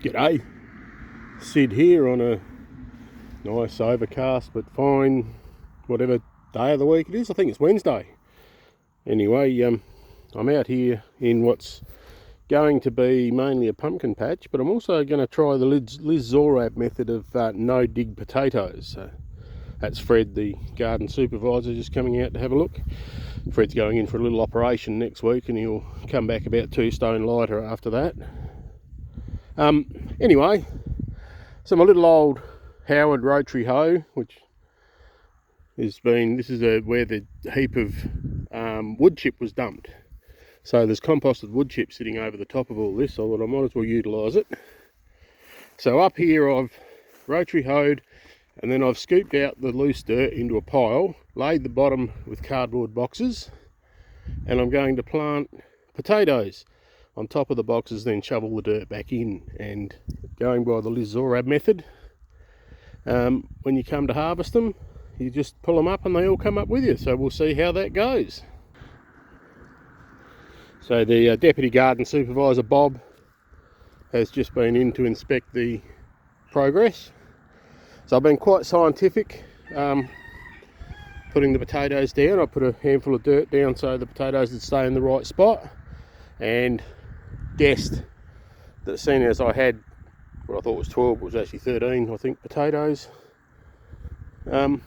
G'day, Sid here on a nice overcast but fine whatever day of the week it is. I think it's Wednesday. Anyway, I'm out here in what's going to be mainly a pumpkin patch, but I'm also going to try the Liz Zorab method of no dig potatoes. That's Fred, the garden supervisor, just coming out to have a look. Fred's going in for a little operation next week and he'll come back about 2 stone lighter after that. Anyway, so my little old Howard rotary hoe, which has been, this is where the heap of wood chip was dumped. So there's composted wood chip sitting over the top of all this, so I thought I might as well utilise it. So up here I've rotary hoed, and then I've scooped out the loose dirt into a pile, laid the bottom with cardboard boxes, and I'm going to plant potatoes on top of the boxes, then shovel the dirt back in. And going by the Liz Zorab method, when you come to harvest them, you just pull them up and they all come up with you. So we'll see how that goes. So the Deputy Garden Supervisor, Bob, has just been in to inspect the progress. So I've been quite scientific putting the potatoes down. I put a handful of dirt down so the potatoes would stay in the right spot, and guessed that seeing as I had what I thought was 12, it was actually 13, I think, potatoes, were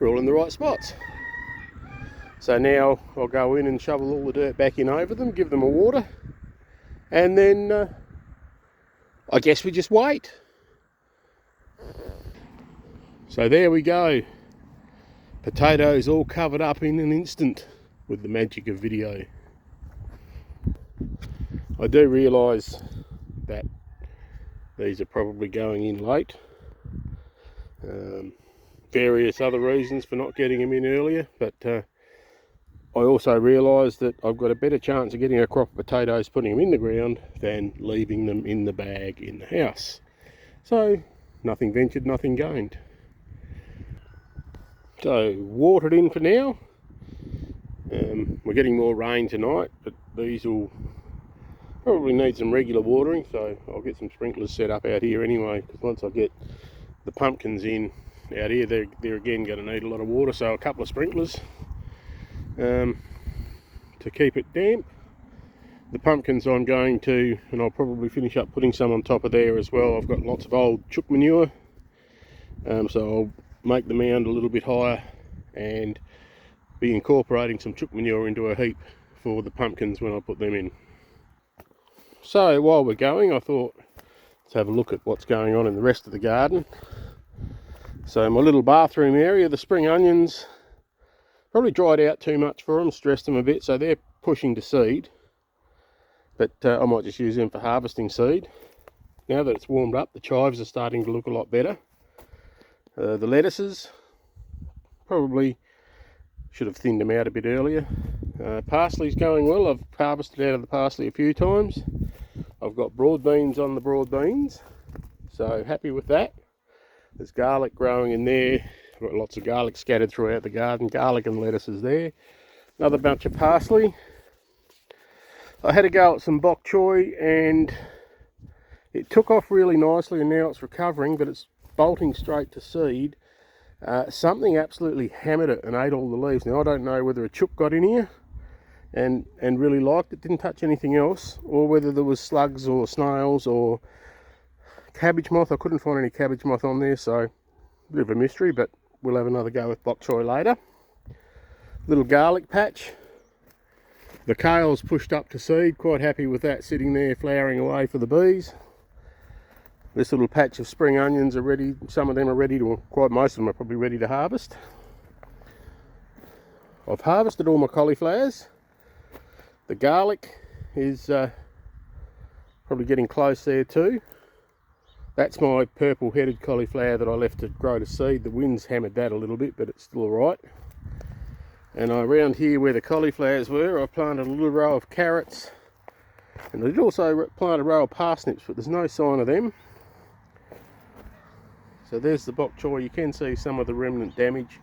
all in the right spots. So now I'll go in and shovel all the dirt back in over them, give them a water, and then I guess we just wait. So there we go, potatoes all covered up in an instant with the magic of video. I do realise that these are probably going in late. Various other reasons for not getting them in earlier, but I also realise that I've got a better chance of getting a crop of potatoes putting them in the ground than leaving them in the bag in the house. So nothing ventured, nothing gained. So watered in for now. We're getting more rain tonight, but these will probably need some regular watering, so I'll get some sprinklers set up out here anyway, because once I get the pumpkins in out here, they're again going to need a lot of water, so a couple of sprinklers to keep it damp. The pumpkins I'm going to, and I'll probably finish up putting some on top of there as well. I've got lots of old chook manure, so I'll make the mound a little bit higher and be incorporating some chook manure into a heap for the pumpkins when I put them in. So while we're going, I thought let's have a look at what's going on in the rest of the garden. So my little bathroom area, the spring onions probably dried out too much for them, stressed them a bit, so they're pushing to seed. But I might just use them for harvesting seed. Now that it's warmed up, the chives are starting to look a lot better. The lettuces, probably should have thinned them out a bit earlier. Parsley's going well. I've harvested out of the parsley a few times. I've got broad beans on the broad beans, so happy with that. There's garlic growing in there. I've got lots of garlic scattered throughout the garden. Garlic and lettuces there. Another bunch of parsley. I had a go at some bok choy and it took off really nicely, and now it's recovering, but it's bolting straight to seed. Something absolutely hammered it and ate all the leaves. Now I don't know whether a chook got in here and really liked it, didn't touch anything else, or whether there was slugs or snails or cabbage moth. I couldn't find any cabbage moth on there, so a bit of a mystery, but we'll have another go with bok choy later. Little garlic patch. The kale's pushed up to seed, quite happy with that sitting there flowering away for the bees. This little patch of spring onions are ready, some of them are ready to, quite most of them are probably ready to harvest. I've harvested all my cauliflowers. The garlic is probably getting close there too. That's my purple headed cauliflower that I left to grow to seed. The wind's hammered that a little bit, but it's still alright. And around here where the cauliflowers were, I planted a little row of carrots, and I did also plant a row of parsnips, but there's no sign of them. So there's the bok choy. You can see some of the remnant damage.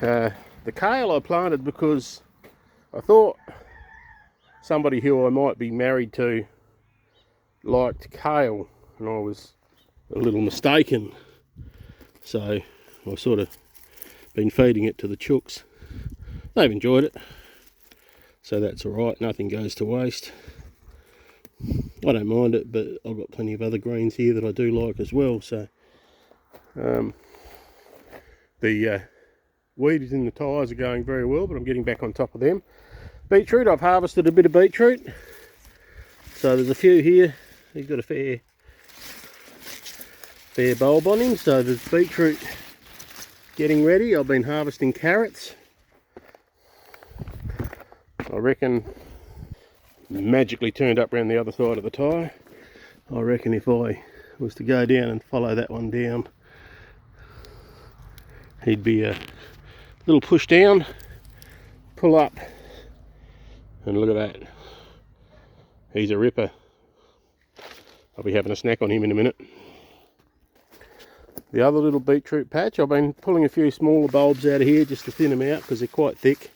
The kale I planted because I thought somebody who I might be married to liked kale, and I was a little mistaken. So I've sort of been feeding it to the chooks. They've enjoyed it, so that's alright, nothing goes to waste. I don't mind it, but I've got plenty of other greens here that I do like as well. So the weeds in the tyres are going very well, but I'm getting back on top of them. Beetroot, I've harvested a bit of beetroot. So there's a few here. He's got a fair bulb on him. So there's beetroot getting ready. I've been harvesting carrots. I reckon magically turned up around the other side of the tyre. I reckon if I was to go down and follow that one down, he'd be a little push down, pull up, and look at that. He's a ripper. I'll be having a snack on him in a minute. The other little beetroot patch, I've been pulling a few smaller bulbs out of here just to thin them out because they're quite thick.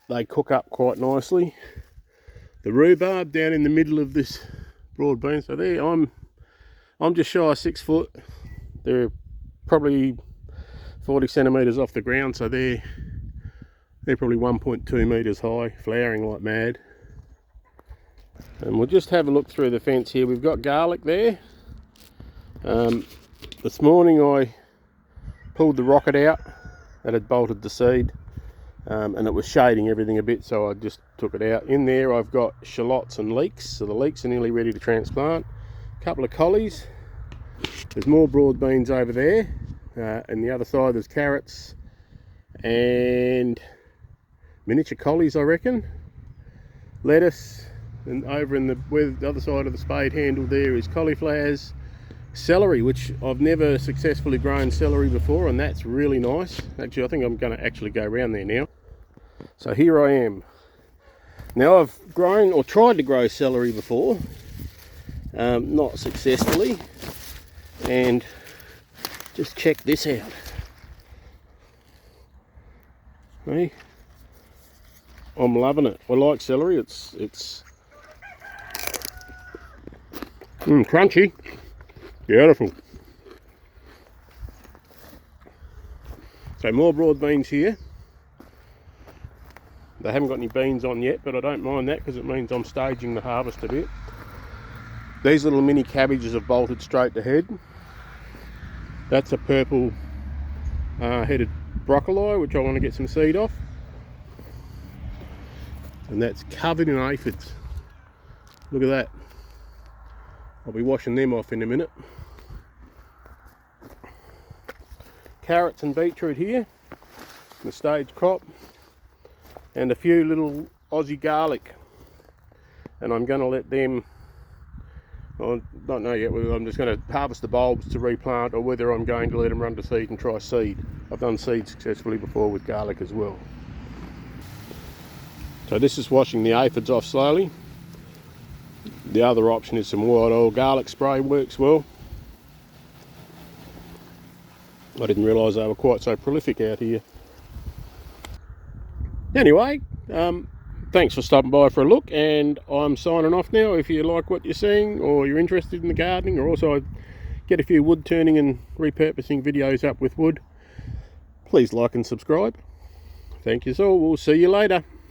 They cook up quite nicely. The rhubarb down in the middle of this broad bean, so there I'm just shy of 6 foot. They're probably 40 centimetres off the ground, so they're probably 1.2 metres high, flowering like mad. And we'll just have a look through the fence here. We've got garlic there. This morning I pulled the rocket out that had bolted the seed, and it was shading everything a bit, so I just took it out. In there I've got shallots and leeks, so the leeks are nearly ready to transplant. A couple of collies. There's more broad beans over there, and the other side there's carrots and miniature collies, I reckon. Lettuce, and over in where the other side of the spade handle there is cauliflowers. Celery, which I've never successfully grown celery before, and that's really nice. Actually, I think I'm going to actually go around there now. So here I am. Now I've grown or tried to grow celery before, not successfully, and just check this out. Hey, I'm loving it. I like celery. It's crunchy. Beautiful. So more broad beans here. They haven't got any beans on yet, but I don't mind that because it means I'm staging the harvest a bit. These little mini cabbages have bolted straight to head. That's a purple headed broccoli, which I want to get some seed off. And that's covered in aphids. Look at that. I'll be washing them off in a minute. Carrots and beetroot here, the stage crop, and a few little Aussie garlic. And I'm going to let them, I don't know yet whether I'm just going to harvest the bulbs to replant or whether I'm going to let them run to seed and try seed. I've done seed successfully before with garlic as well. So this is washing the aphids off slowly. The other option is some white oil garlic spray, works well. I didn't realise they were quite so prolific out here. Anyway, thanks for stopping by for a look, and I'm signing off now. If you like what you're seeing or you're interested in the gardening, or also get a few wood turning and repurposing videos up with wood, please like and subscribe. Thank you all. We'll see you later.